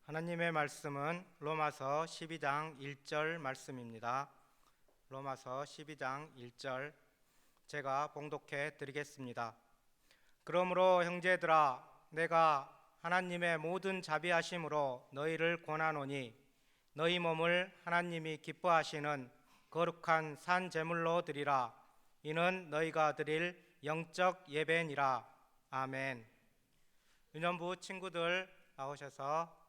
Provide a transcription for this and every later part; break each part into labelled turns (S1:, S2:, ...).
S1: 하나님의 말씀은 로마서 12장 1절 말씀입니다. 로마서 12장 1절 제가 봉독해 드리겠습니다. 그러므로 형제들아, 내가 하나님의 모든 자비하심으로 너희를 권하노니 너희 몸을 하나님이 기뻐하시는 거룩한 산 제물로 드리라. 이는 너희가 드릴 영적 예배니라. 아멘. 유년부 친구들 나오셔서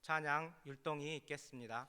S1: 찬양 율동이 있겠습니다.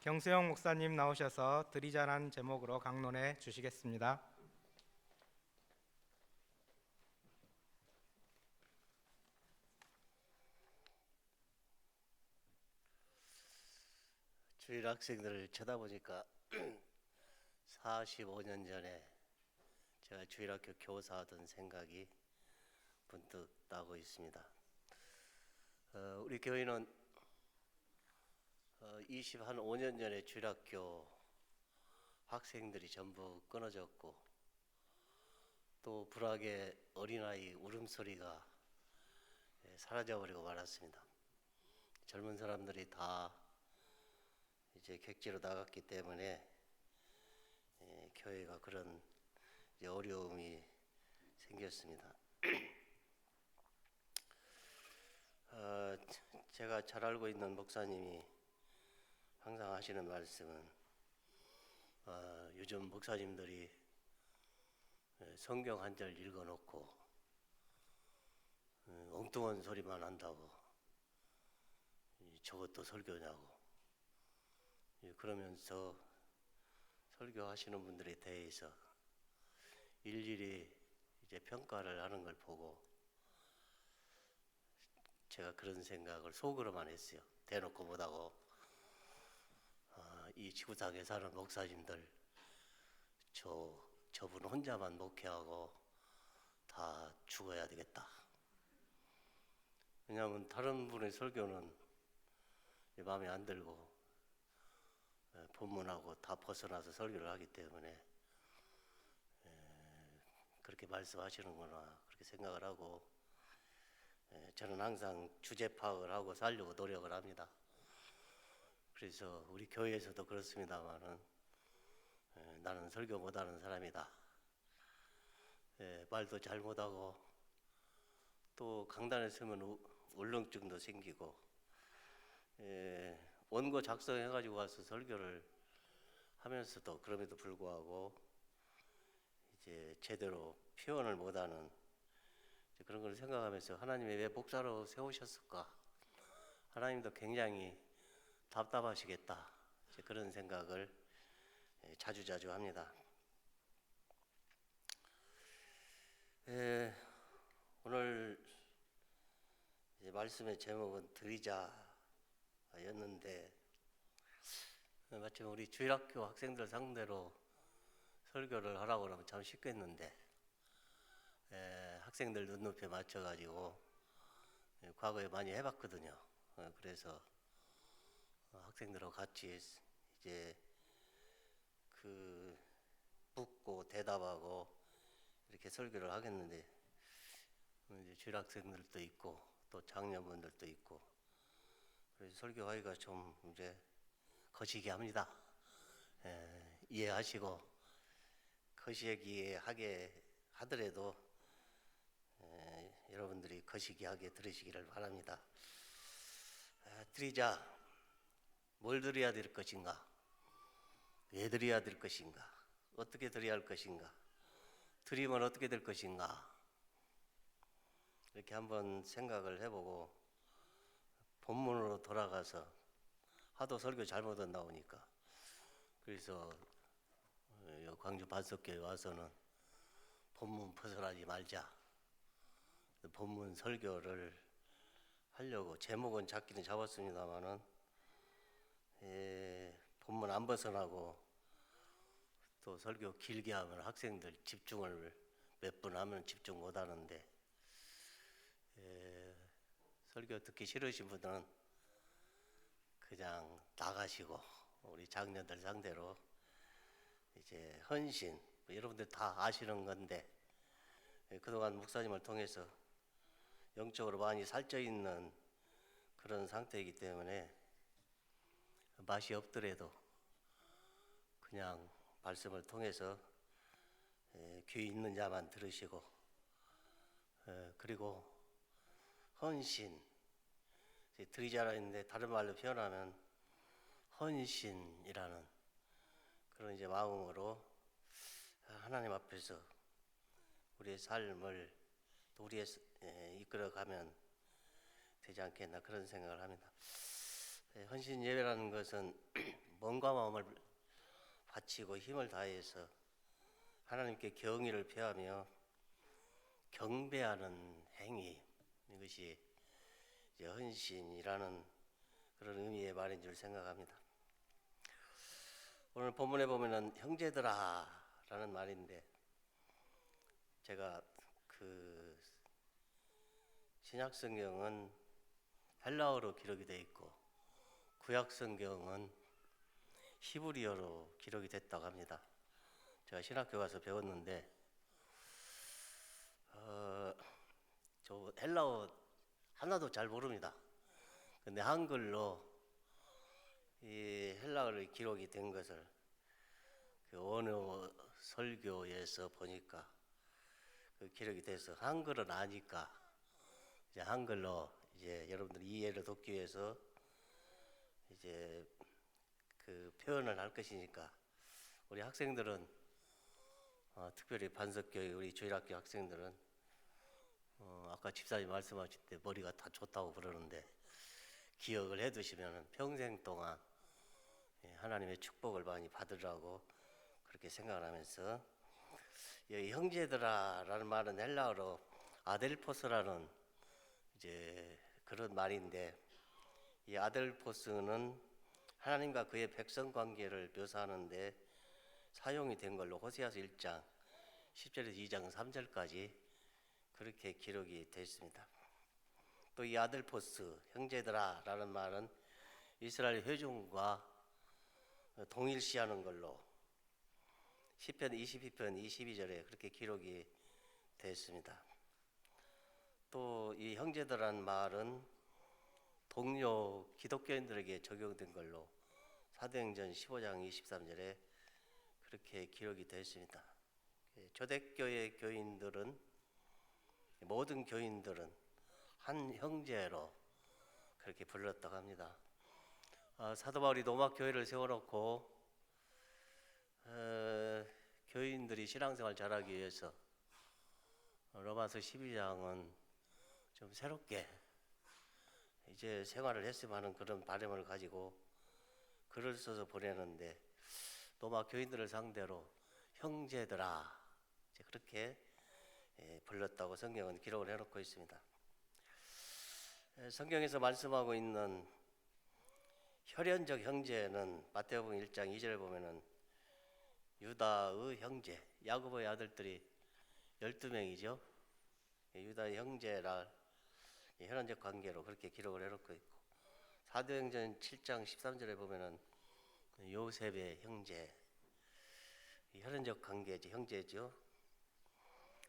S1: 경수영 목사님 나오셔서 드리자라는 제목으로 강론해 주시겠습니다.
S2: 주일 학생들을 쳐다보니까 45년 전에 제가 주일학교 교사하던 생각이 문득 나고 있습니다. 우리 교회는 25년 전에 주일학교 학생들이 전부 끊어졌고, 또 불악의 어린아이 울음소리가 사라져버리고 말았습니다. 젊은 사람들이 다 이제 객지로 나갔기 때문에 교회가 그런 이제 어려움이 생겼습니다. 제가 잘 알고 있는 목사님이 항상 하시는 말씀은 요즘 목사님들이 성경 한 절 읽어놓고 엉뚱한 소리만 한다고 저것도 설교냐고 그러면서 설교하시는 분들에 대해서 일일이 이제 평가를 하는 걸 보고 제가 그런 생각을 속으로만 했어요. 대놓고 못하고 이 지구상에 사는 목사님들 저분 혼자만 목회하고 다 죽어야 되겠다. 왜냐하면 다른 분의 설교는 마음에 안 들고 본문하고 다 벗어나서 설교를 하기 때문에 그렇게 말씀하시는구나 그렇게 생각을 하고 저는 항상 주제 파악을 하고 살려고 노력을 합니다. 그래서 우리 교회에서도 그렇습니다만은 나는 설교 못하는 사람이다. 말도 잘 못하고 또 강단에 서면 울렁증도 생기고 원고 작성해가지고 와서 설교를 하면서도 그럼에도 불구하고 이제 제대로 표현을 못하는 그런 걸 생각하면서 하나님이 왜 목사로 세우셨을까? 하나님도 굉장히 답답하시겠다. 이제 그런 생각을 자주자주 합니다. 오늘 이제 말씀의 제목은 드리자였는데 마침 우리 주일학교 학생들 상대로 설교를 하라고 그러면 참 쉽겠는데 학생들 눈높이에 맞춰가지고 과거에 많이 해봤거든요. 그래서 학생들하고 같이 이제 그 묻고 대답하고 이렇게 설교를 하겠는데 이제 주일학생들도 있고 또 장년분들도 있고 그래서 설교하기가 좀 이제 거시기 합니다. 이해하시고 거시기하게 하더라도 여러분들이 거시기하게 들으시기를 바랍니다. 드리자, 뭘 드려야 될 것인가? 왜 드려야 될 것인가? 어떻게 드려야 할 것인가? 드리면 어떻게 될 것인가? 이렇게 한번 생각을 해보고 본문으로 돌아가서 하도 설교 잘못 나오니까 그래서 광주 반석교회 와서는 본문 벗어나지 말자. 본문 설교를 하려고 제목은 잡기는 잡았습니다만은 본문 안 벗어나고 또 설교 길게 하면 학생들 집중을 몇 분 하면 집중 못 하는데 설교 듣기 싫으신 분들은 그냥 나가시고 우리 장년들 상대로 이제 헌신 여러분들 다 아시는 건데 그동안 목사님을 통해서 영적으로 많이 살쪄 있는 그런 상태이기 때문에 맛이 없더라도 그냥 말씀을 통해서 귀 있는 자만 들으시고 그리고 헌신 드리자라 했는데 다른 말로 표현하면 헌신이라는 그런 이제 마음으로 하나님 앞에서 우리의 삶을 또 우리의 이끌어가면 되지 않겠나 그런 생각을 합니다. 헌신 예배라는 것은 몸과 마음을 바치고 힘을 다해서 하나님께 경의를 표하며 경배하는 행위, 이것이 이제 헌신이라는 그런 의미의 말인 줄 생각합니다. 오늘 본문에 보면은 형제들아라는 말인데, 제가 그 신약 성경은 헬라어로 기록이 되어 있고 구약 성경은 히브리어로 기록이 됐다고 합니다. 제가 신학교 가서 배웠는데 저 헬라어 하나도 잘 모릅니다. 근데 한글로 이 헬라어로 기록이 된 것을 그 언어 설교에서 보니까 그 기록이 돼서 한글은 아니까 이제 한글로 이제 여러분들 이해를 돕기 위해서 이제 그 표현을 할 것이니까 우리 학생들은 특별히 반석교회 우리 주일학교 학생들은 아까 집사님 말씀하실 때 머리가 다 좋다고 그러는데 기억을 해두시면 평생 동안 하나님의 축복을 많이 받으라고 그렇게 생각을 하면서, 이 형제들아라는 말은 헬라어로 아델포스라는 이제 그런 말인데, 이 아델포스는 하나님과 그의 백성 관계를 묘사하는데 사용이 된 걸로 호세아서 1장 10절에서 2장 3절까지 그렇게 기록이 되어 있습니다. 또 이 아델포스 형제들아라는 말은 이스라엘 회중과 동일시하는 걸로 시편 22편 22절에 그렇게 기록이 되어 있습니다. 또 이 형제들아라는 말은 동료 기독교인들에게 적용된 걸로 사도행전 15장 23절에 그렇게 기록이 되어 있습니다. 초대교회 교인들은, 모든 교인들은 한 형제로 그렇게 불렀다고 합니다. 사도 바울이 로마 교회를 세워놓고 교인들이 신앙생활 잘하기 위해서 로마서 12장은 좀 새롭게 이제 생활을 했으면 하는 그런 바람을 가지고 글을 써서 보내는데, 로마 교인들을 상대로 형제들아 이제 그렇게 불렀다고 성경은 기록을 해놓고 있습니다. 성경에서 말씀하고 있는 혈연적 형제는 마태복음 1장 2절에 보면은 유다의 형제, 야고보의 아들들이 12명이죠. 유다의 형제라 혈연적 관계로 그렇게 기록을 해놓고 있고, 사도행전 7장 13절에 보면은 요셉의 형제, 혈연적 관계지, 형제죠.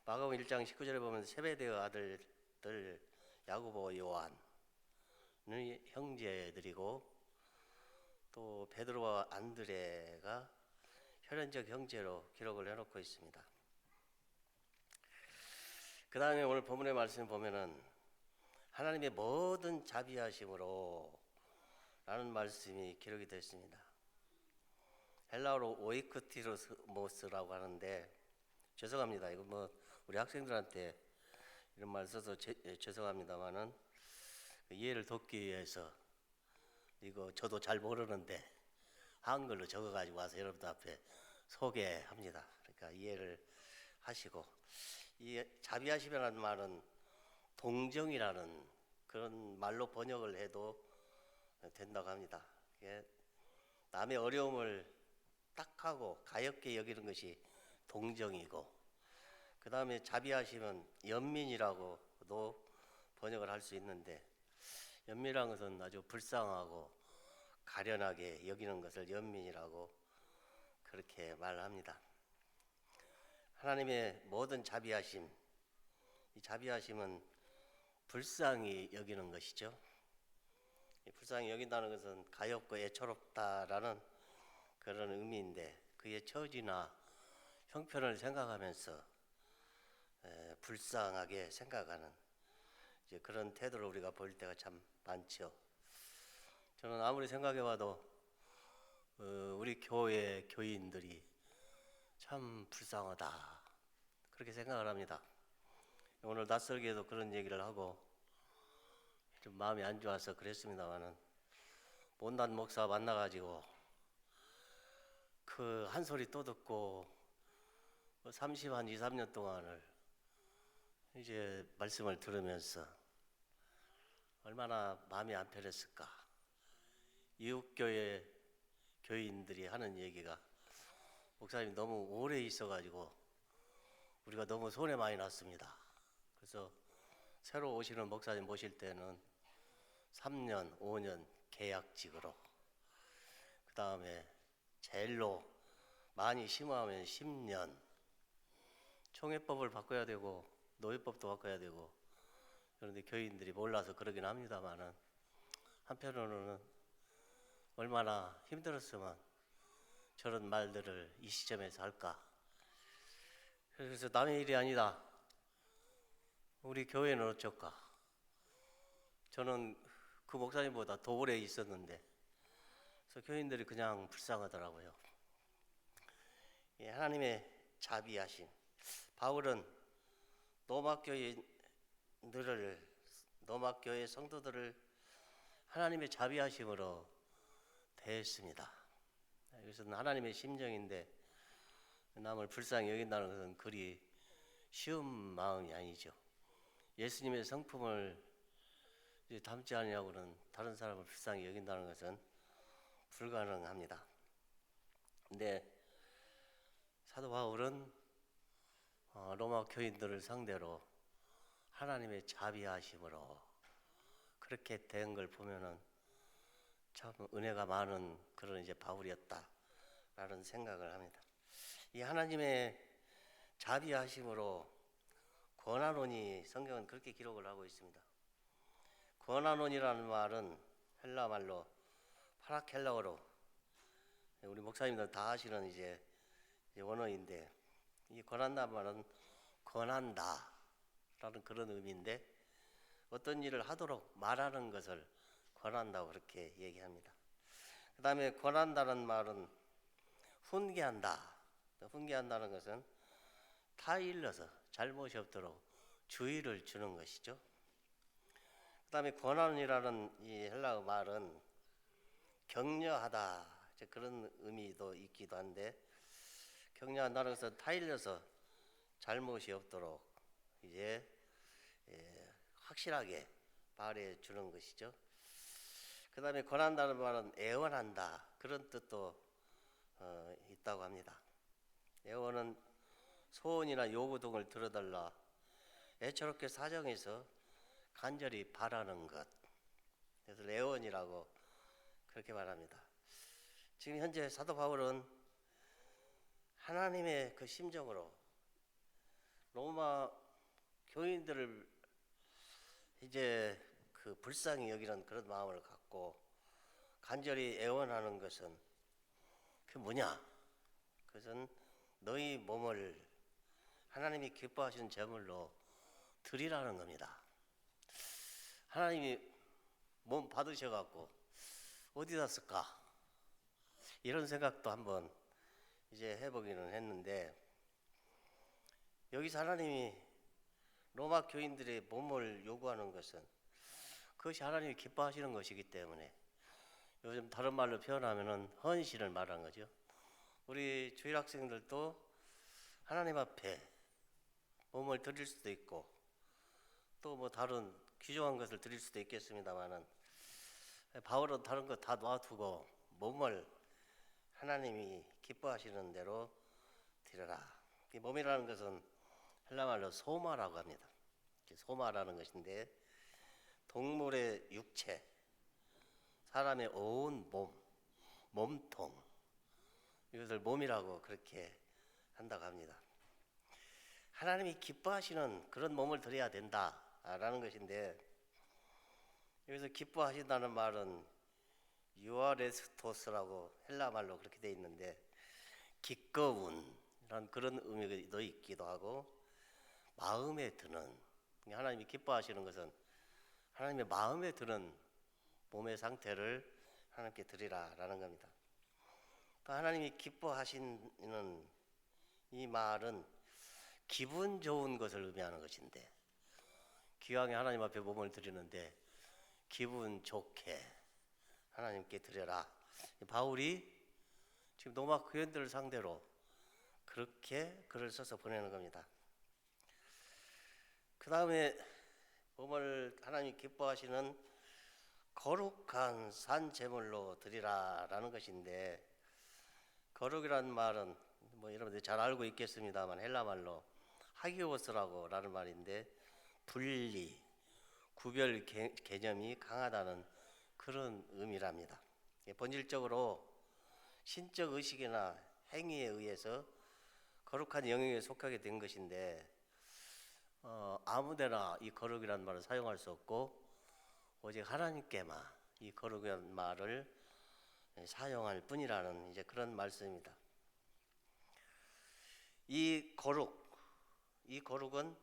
S2: 마가복음 1장 19절에 보면 세베대의 아들들 야고보, 요한의 형제들이고, 또 베드로와 안드레가 혈연적 형제로 기록을 해놓고 있습니다. 그 다음에 오늘 본문의 말씀을 보면은 하나님의 모든 자비하심으로 라는 말씀이 기록이 되어 있습니다. 헬라어로 오이크티로모스라고 하는데, 죄송합니다. 이거 뭐 우리 학생들한테 이런 말 써서 죄송합니다만은 이해를 돕기 위해서 이거 저도 잘 모르는데 한글로 적어가지고 와서 여러분들 앞에 소개합니다. 그러니까 이해를 하시고, 이 자비하심이라는 말은 동정이라는 그런 말로 번역을 해도 된다고 합니다. 남의 어려움을 딱하고 가엾게 여기는 것이 동정이고, 그 다음에 자비하심은 연민이라고도 번역을 할 수 있는데, 연민이라는 것은 아주 불쌍하고 가련하게 여기는 것을 연민이라고 그렇게 말합니다. 하나님의 모든 자비하심, 이 자비하심은 불쌍히 여기는 것이죠. 불쌍히 여긴다는 것은 가엾고 애처롭다라는 그런 의미인데, 그의 처지나 형편을 생각하면서 불쌍하게 생각하는 이제 그런 태도를 우리가 볼 때가 참 많죠. 저는 아무리 생각해봐도 우리 교회 교인들이 참 불쌍하다 그렇게 생각을 합니다. 오늘 낯설게도 그런 얘기를 하고 좀 마음이 안 좋아서 그랬습니다만은, 못난 목사 만나가지고 그 한 소리 또 듣고 30한 2, 3년 동안을 이제 말씀을 들으면서 얼마나 마음이 안 편했을까. 이웃교회 교인들이 하는 얘기가 목사님 너무 오래 있어가지고 우리가 너무 손해 많이 났습니다. 그래서 새로 오시는 목사님 모실 때는 3년, 5년 계약직으로, 그 다음에 제일로 많이 심하면 10년, 총회법을 바꿔야 되고 노예법도 바꿔야 되고, 그런데 교인들이 몰라서 그러긴 합니다만은 한편으로는 얼마나 힘들었으면 저런 말들을 이 시점에서 할까. 그래서 남의 일이 아니다, 우리 교회는 어쩔까. 저는 그 목사님보다 더 오래 있었는데, 그래서 교인들이 그냥 불쌍하더라고요. 하나님의 자비하심. 바울은 로마교회 성도들을 하나님의 자비하심으로 대했습니다. 이것은 하나님의 심정인데 남을 불쌍히 여긴다는 것은 그리 쉬운 마음이 아니죠. 예수님의 성품을 담지 않으려고는 다른 사람을 불쌍히 여긴다는 것은 불가능합니다. 근데 사도 바울은 로마 교인들을 상대로 하나님의 자비하심으로 그렇게 된 걸 보면은 참 은혜가 많은 그런 이제 바울이었다라는 생각을 합니다. 이 하나님의 자비하심으로 권한원이 성경은 그렇게 기록을 하고 있습니다. 권한원이라는 말은 헬라 말로 파라켈라어로, 우리 목사님들 다 아시는 이제 원어인데, 이 권한다는 말은 권한다라는 그런 의미인데, 어떤 일을 하도록 말하는 것을 권한다고 그렇게 얘기합니다. 그 다음에 권한다는 말은 훈계한다. 훈계한다는 것은 타일러서 잘못이 없도록 주의를 주는 것이죠. 그 다음에 권한이라는 이 헬라어 말은 격려하다, 그런 의미도 있기도 한데, 격려한다는 것은 타일러서 잘못이 없도록 이제 확실하게 말해 주는 것이죠. 그 다음에 권한다는 말은 애원한다, 그런 뜻도 있다고 합니다. 애원은 소원이나 요구 등을 들어달라 애처롭게 사정해서 간절히 바라는 것, 그래서 애원이라고 그렇게 말합니다. 지금 현재 사도 바울은 하나님의 그 심정으로 로마 교인들을 이제 그 불쌍히 여기는 그런 마음을 갖고 간절히 애원하는 것은 그 뭐냐? 그것은 너희 몸을 하나님이 기뻐하시는 제물로 드리라는 겁니다. 하나님이 몸 받으셔갖고 어디다 쓸까? 이런 생각도 한번 이제 해보기는 했는데, 여기서 하나님이 로마 교인들의 몸을 요구하는 것은 그것이 하나님이 기뻐하시는 것이기 때문에, 요즘 다른 말로 표현하면은 헌신을 말하는 거죠. 우리 주일 학생들도 하나님 앞에 몸을 드릴 수도 있고 또 뭐 다른 귀중한 것을 드릴 수도 있겠습니다만은, 바울은 다른 거 다 놔두고 몸을 하나님이 기뻐하시는 대로 드려라. 이 몸이라는 것은 헬라말로 소마라고 합니다. 소마라는 것인데, 동물의 육체, 사람의 온 몸, 몸통, 이것을 몸이라고 그렇게 한다고 합니다. 하나님이 기뻐하시는 그런 몸을 드려야 된다라는 것인데, 여기서 기뻐하신다는 말은 유아레스토스라고 헬라 말로 그렇게 되어 있는데, 기꺼운이라는 그런 의미도 있기도 하고, 마음에 드는, 하나님이 기뻐하시는 것은 하나님의 마음에 드는 몸의 상태를 하나님께 드리라라는 겁니다. 또 하나님이 기뻐하시는 이 말은 기분 좋은 것을 의미하는 것인데, 기왕에 하나님 앞에 몸을 드리는데 기분 좋게 하나님께 드려라. 바울이 지금 로마 교인들을 상대로 그렇게 글을 써서 보내는 겁니다. 그 다음에 몸을 하나님 기뻐하시는 거룩한 산 제물로 드리라라는 것인데, 거룩이라는 말은 뭐 여러분들 잘 알고 있겠습니다만 헬라 말로 하기오스라고라는 말인데, 분리, 구별 개념이 강하다는 그런 의미랍니다. 본질적으로 신적 의식이나 행위에 의해서 거룩한 영역에 속하게 된 것인데, 아무데나 이 거룩이라는 말을 사용할 수 없고 오직 하나님께만 이 거룩이라는 말을 사용할 뿐이라는 이제 그런 말씀입니다. 이 거룩은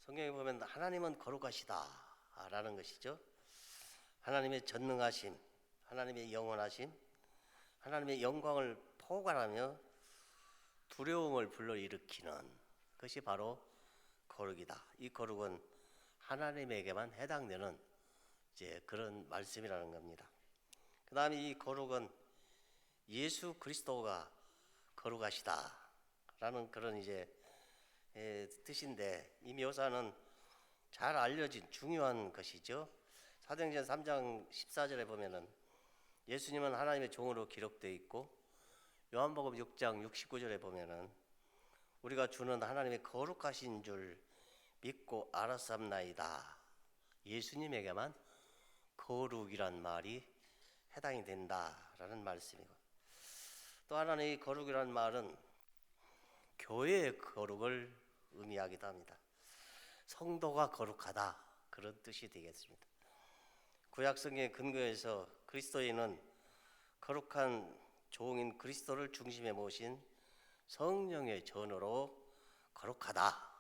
S2: 성경에 보면 하나님은 거룩하시다라는 것이죠. 하나님의 전능하심, 하나님의 영원하심, 하나님의 영광을 포괄하며 두려움을 불러일으키는 것이 바로 거룩이다. 이 거룩은 하나님에게만 해당되는 이제 그런 말씀이라는 겁니다. 그 다음에 이 거룩은 예수 그리스도가 거룩하시다라는 그런 이제 뜻인데, 이 묘사는 잘 알려진 중요한 것이죠. 사도행전 3장 14절에 보면은 예수님은 하나님의 종으로 기록되어 있고, 요한복음 6장 69절에 보면은 우리가 주는 하나님의 거룩하신 줄 믿고 알았삼나이다. 예수님에게만 거룩이란 말이 해당이 된다라는 말씀이고, 또 하나는 이 거룩이란 말은 교회의 거룩을 의미하기도 합니다. 성도가 거룩하다, 그런 뜻이 되겠습니다. 구약성경의 근거에서 그리스도인은 거룩한 종인 그리스도를 중심에 모신 성령의 전으로 거룩하다.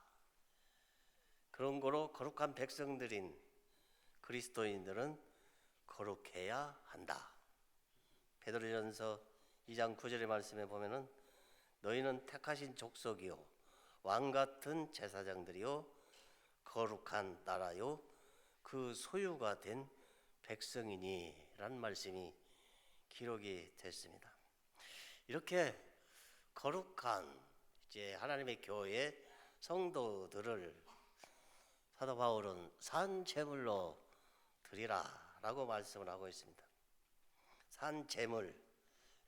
S2: 그런 거로 거룩한 백성들인 그리스도인들은 거룩해야 한다. 베드로전서 2장 9절의 말씀에 보면은 너희는 택하신 족속이요 왕 같은 제사장들이요 거룩한 나라요 그 소유가 된 백성이니 라는 말씀이 기록이 됐습니다. 이렇게 거룩한 이제 하나님의 교회 성도들을 사도 바울은 산 제물로 드리라라고 말씀을 하고 있습니다. 산 제물,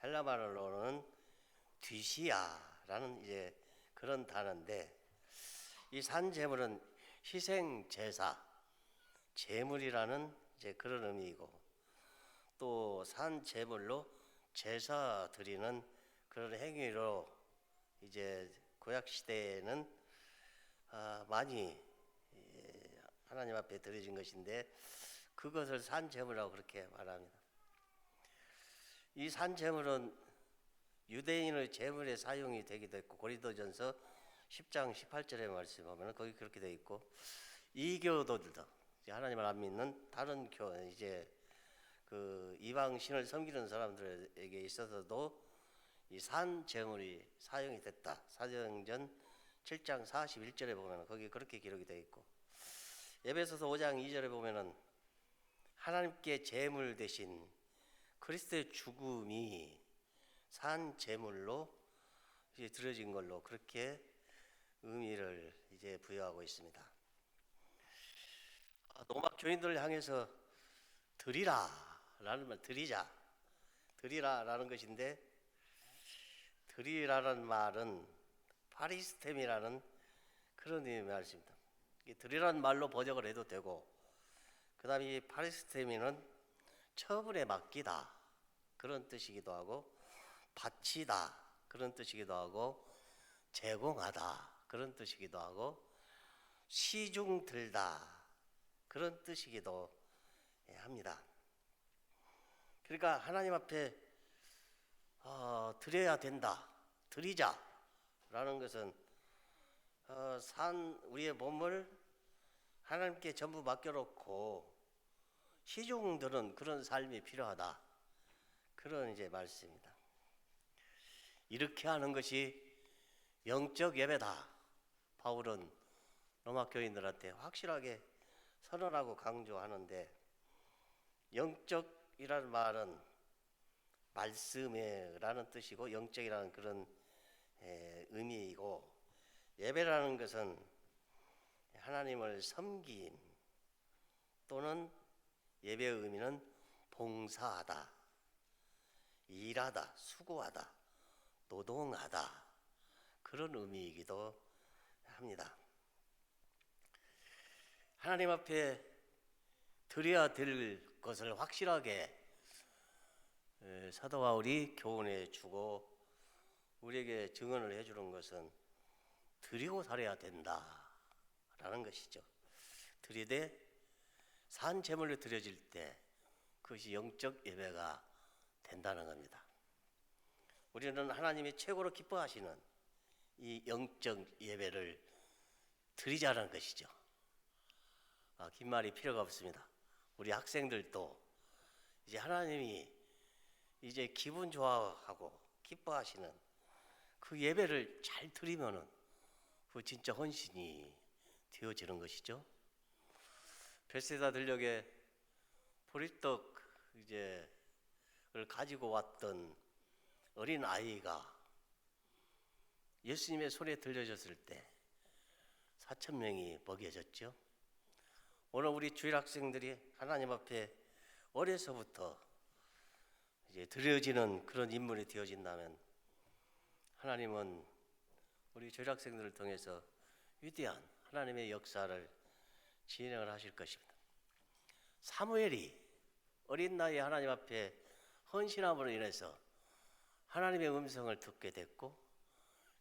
S2: 헬라 말로는 뒤시아라는 이제 그런 단어인데, 이 산 제물은 희생 제사, 제물이라는 이제 그런 의미이고, 또 산 제물로 제사 드리는 그런 행위로 이제 구약 시대에는 많이 하나님 앞에 드려진 것인데, 그것을 산 제물이라고 그렇게 말합니다. 이 산 제물은 유대인의 제물에 사용이 되기도 했고, 고린도전서 10장 18절의 말씀 보면 거기 그렇게 되어 있고, 이교도들도 하나님을 안 믿는 다른 이제 그 이방 신을 섬기는 사람들에게 있어서도 이 산 제물이 사용이 됐다. 사도행전 7장 41절에 보면 거기 그렇게 기록이 되어 있고, 에베소서 5장 2절에 보면은 하나님께 제물 대신 그리스도의 죽음이 산 제물로 이제 드려진 걸로 그렇게 의미를 이제 부여하고 있습니다. 로마 교인들을 향해서 드리라라는 말, 드리라라는 것인데, 드리라는 말은 파리스템이라는 그런 의미의 말씀입니다. 드리라는 말로 번역을 해도 되고, 그 다음에 이 파리스템이는 처분에 맡기다 그런 뜻이기도 하고, 바치다 그런 뜻이기도 하고, 제공하다 그런 뜻이기도 하고, 시중 들다 그런 뜻이기도 합니다. 그러니까 하나님 앞에 드려야 된다, 드리자라는 것은 우리의 몸을 하나님께 전부 맡겨놓고 시중 드는 그런 삶이 필요하다, 그런 이제 말씀입니다. 이렇게 하는 것이 영적 예배다. 바울은 로마 교인들한테 확실하게 선언하고 강조하는데, 영적이라는 말은 말씀에라는 뜻이고 영적이라는 그런 의미이고, 예배라는 것은 하나님을 섬김 또는 예배의 의미는 봉사하다, 일하다, 수고하다, 노동하다, 그런 의미이기도 합니다. 하나님 앞에 드려야 될 것을 확실하게 사도 바울이 교훈해 주고 우리에게 증언을 해주는 것은 드리고 살아야 된다라는 것이죠. 드리되 산 제물로 드려질 때 그것이 영적 예배가 된다는 겁니다. 우리는 하나님이 최고로 기뻐하시는 이 영적 예배를 드리자는 것이죠. 긴 말이 필요가 없습니다. 우리 학생들도 이제 하나님이 이제 기분 좋아하고 기뻐하시는 그 예배를 잘 드리면은 그 진짜 헌신이 되어지는 것이죠. 베세다 들녘에 보리떡 을 가지고 왔던 어린 아이가 예수님의 손에 들려졌을 때 4,000명이 먹여졌죠. 오늘 우리 주일 학생들이 하나님 앞에 어려서부터 이제 드려지는 그런 인물이 되어진다면 하나님은 우리 주일 학생들을 통해서 위대한 하나님의 역사를 진행을 하실 것입니다. 사무엘이 어린 나이에 하나님 앞에 헌신함으로 인해서 하나님의 음성을 듣게 됐고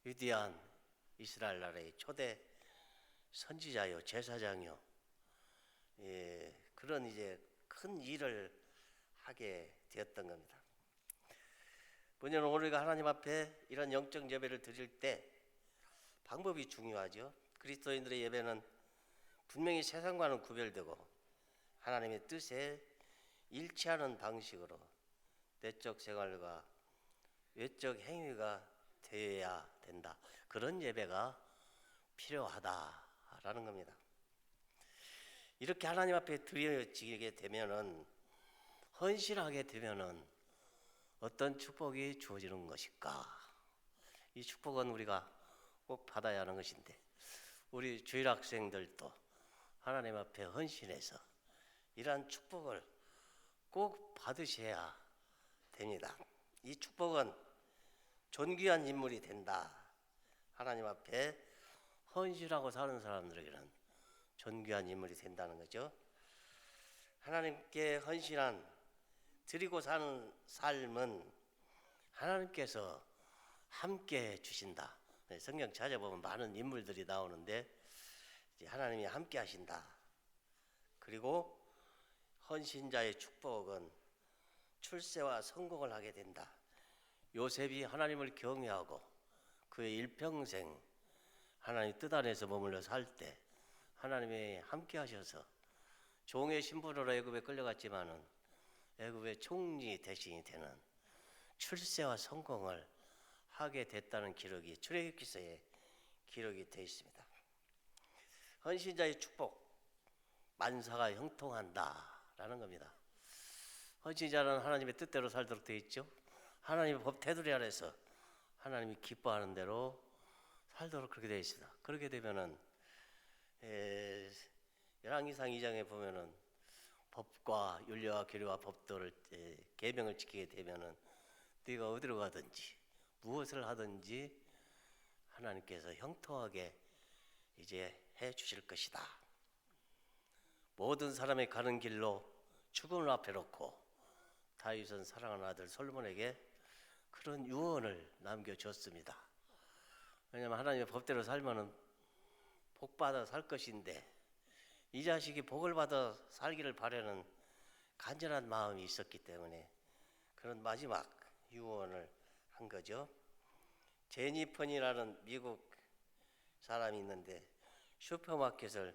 S2: 위대한 이스라엘 나라의 초대 선지자요 제사장이요, 그런 이제 큰 일을 하게 되었던 겁니다. 뭐냐면 우리가 하나님 앞에 이런 영적 예배를 드릴 때 방법이 중요하죠. 그리스도인들의 예배는 분명히 세상과는 구별되고 하나님의 뜻에 일치하는 방식으로 내적 생활과 외적 행위가 되어야 된다. 그런 예배가 필요하다라는 겁니다. 이렇게 하나님 앞에 드려지게 되면은, 헌신하게 되면은 어떤 축복이 주어지는 것일까? 이 축복은 우리가 꼭 받아야 하는 것인데, 우리 주일 학생들도 하나님 앞에 헌신해서 이러한 축복을 꼭 받으셔야 됩니다. 이 축복은 존귀한 인물이 된다. 하나님 앞에 헌신하고 사는 사람들에게는 존귀한 인물이 된다는 거죠. 하나님께 헌신한, 드리고 사는 삶은 하나님께서 함께 주신다. 성경 찾아보면 많은 인물들이 나오는데 이제 하나님이 함께 하신다. 그리고 헌신자의 축복은 출세와 성공을 하게 된다. 요셉이 하나님을 경외하고 그의 일평생 하나님 뜻 안에서 머물러 살 때 하나님이 함께 하셔서 종의 신분으로 애굽에 끌려갔지만은 애굽의 총리 대신이 되는 출세와 성공을 하게 됐다는 기록이 출애굽기서에 기록이 되어 있습니다. 헌신자의 축복, 만사가 형통한다라는 겁니다. 헌신자는 하나님의 뜻대로 살도록 되어 있죠. 하나님의 법 테두리 아래서 하나님이 기뻐하는 대로 살도록 그렇게 되어 있습니다. 그렇게 되면은 열왕기상 2장에 보면은 법과 율례와 규례와 법도를 계명을 지키게 되면은 네가 어디로 가든지 무엇을 하든지 하나님께서 형통하게 이제 해 주실 것이다. 모든 사람이 가는 길로 죽음을 앞에 놓고 다윗은 사랑하는 아들 솔로몬에게 그런 유언을 남겨줬습니다. 왜냐하면 하나님의 법대로 살면은 복 받아 살 것인데 이 자식이 복을 받아 살기를 바라는 간절한 마음이 있었기 때문에 그런 마지막 유언을 한 거죠. 제니펀이라는 미국 사람이 있는데 슈퍼마켓을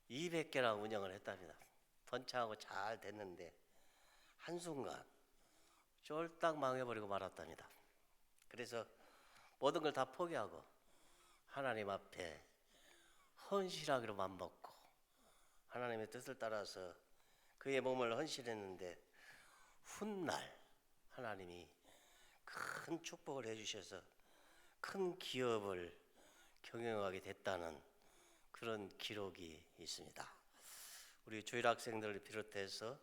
S2: 200개나 운영을 했답니다. 번창하고 잘 됐는데 한순간 쫄딱 망해버리고 말았답니다. 그래서 모든 걸 다 포기하고 하나님 앞에 헌신하기로 맘먹고 하나님의 뜻을 따라서 그의 몸을 헌신했는데 훗날 하나님이 큰 축복을 해주셔서 큰 기업을 경영하게 됐다는 그런 기록이 있습니다. 우리 주일 학생들을 비롯해서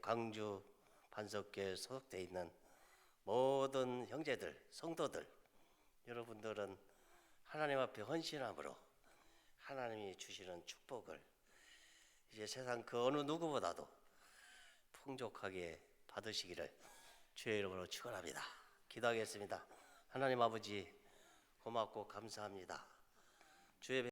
S2: 광주 반석교에 소속되어 있는 모든 형제들, 성도들, 여러분들은 하나님 앞에 헌신함으로 하나님이 주시는 축복을 이제 세상 그 어느 누구보다도 풍족하게 받으시기를 주의 이름으로 축원합니다. 기도하겠습니다. 하나님 아버지 고맙고 감사합니다. 주의